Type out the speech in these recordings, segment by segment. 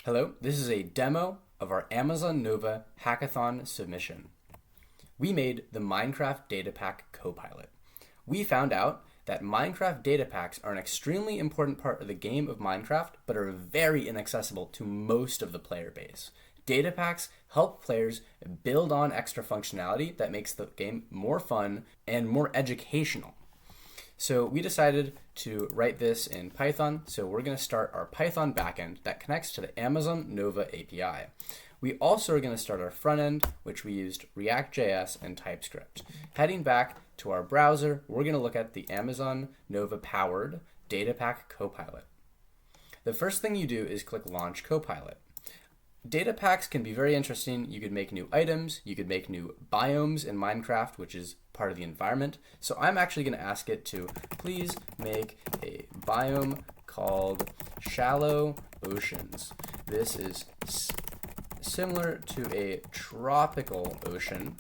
Hello, this is a demo of our Amazon Nova hackathon submission. We made the Minecraft Datapack Copilot. We found out that Minecraft Datapacks are an extremely important part of the game of Minecraft, but are very inaccessible to most of the player base. Datapacks help players build on extra functionality that makes the game more fun and more educational. So we decided to write this in Python, so we're going to start our Python backend that connects to the Amazon Nova API. We also are going to start our front end, which we used React.js and TypeScript. Heading back to our browser, we're going to look at the Amazon Nova powered Datapack Copilot. The first thing you do is click Launch Copilot. Data packs can be very interesting. You could make new items, you could make new biomes in Minecraft, which is part of the environment. So I'm actually going to ask it to please make a biome called Shallow Oceans. This is similar to a tropical ocean,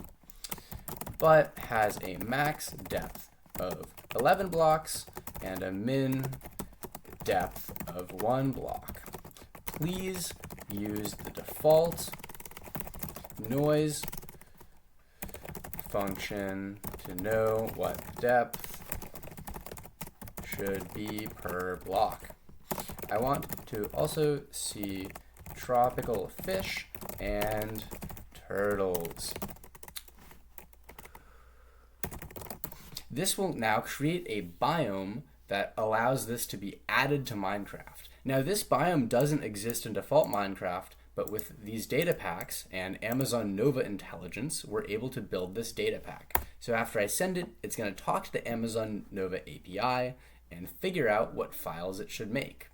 but has a max depth of 11 blocks and a min depth of 1 block. Please use the default noise function to know what depth should be per block. I want to also see tropical fish and turtles. This will now create a biome that allows this to be added to Minecraft. Now, this biome doesn't exist in default Minecraft, but with these data packs and Amazon Nova Intelligence, we're able to build this data pack. So after I send it, it's going to talk to the Amazon Nova API and figure out what files it should make.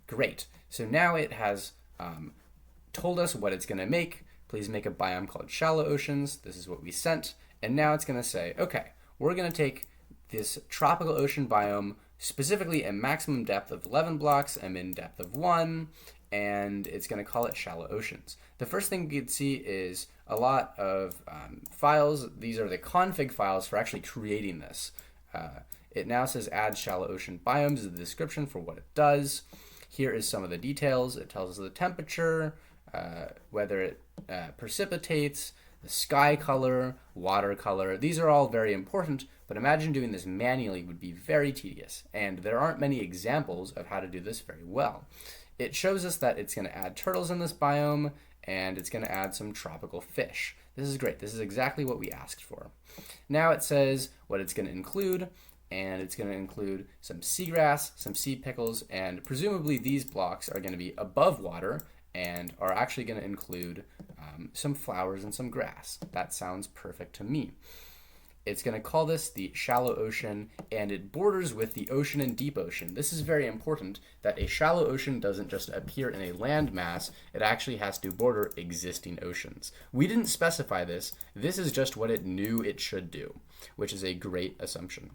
Great. So now it has told us what it's going to make. Please make a biome called Shallow Oceans. This is what we sent. And now it's going to say, okay, we're going to take this tropical ocean biome, specifically a maximum depth of 11 blocks, a min depth of 1, and it's going to call it Shallow Oceans. The first thing you can see is a lot of files. These are the config files for actually creating this. It now says add shallow ocean biomes is the description for what it does. Here is some of the details. It tells us the temperature, whether it precipitates, the sky color, water color. These are all very important, but imagine doing this manually would be very tedious, and there aren't many examples of how to do this very well. It shows us that it's going to add turtles in this biome, and it's going to add some tropical fish. This is great. This is exactly what we asked for. Now it says what it's going to include, and it's going to include some seagrass, some sea pickles, and presumably these blocks are going to be above water and are actually going to include some flowers and some grass. That sounds perfect to me. It's going to call this the shallow ocean, and it borders with the ocean and deep ocean. This is very important, that a shallow ocean doesn't just appear in a landmass, it actually has to border existing oceans. We didn't specify this. This is just what it knew it should do, which is a great assumption.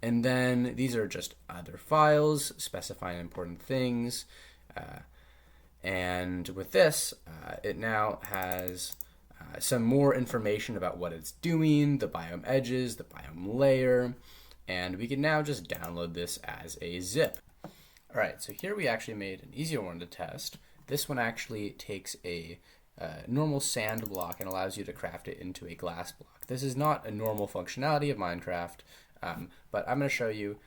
And then these are just other files specifying important things. And with this, it now has some more information about what it's doing, the biome edges, the biome layer, and we can now just download this as a zip. All right, so here we actually made an easier one to test. This one actually takes a normal sand block and allows you to craft it into a glass block. This is not a normal functionality of Minecraft, but I'm going to show you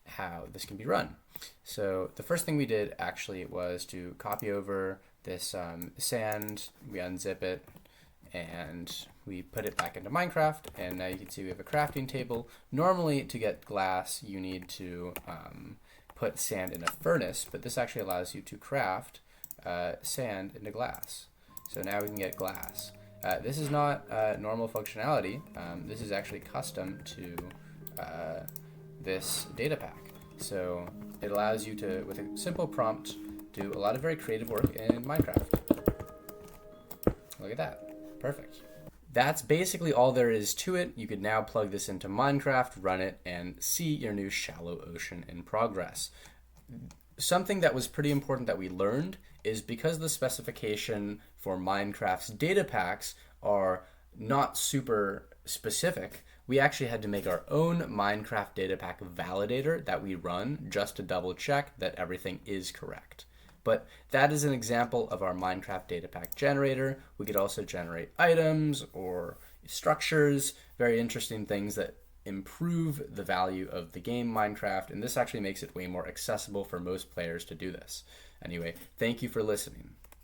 how this can be run. So the first thing we did actually was to copy over this sand, we unzip it, and we put it back into Minecraft, and now you can see we have a crafting table. Normally to get glass you need to put sand in a furnace, but this actually allows you to craft sand into glass. So now we can get glass. This is not normal functionality. This is actually custom to this data pack. So it allows you to, with a simple prompt, do a lot of very creative work in Minecraft. Look at that. Perfect. That's basically all there is to it. You could now plug this into Minecraft, run it, and see your new shallow ocean in progress. Something that was pretty important that we learned is because the specification for Minecraft's data packs are not super specific, we actually had to make our own Minecraft Datapack validator that we run just to double check that everything is correct. But that is an example of our Minecraft Datapack generator. We could also generate items or structures, very interesting things that improve the value of the game Minecraft, and this actually makes it way more accessible for most players to do this. Anyway, thank you for listening.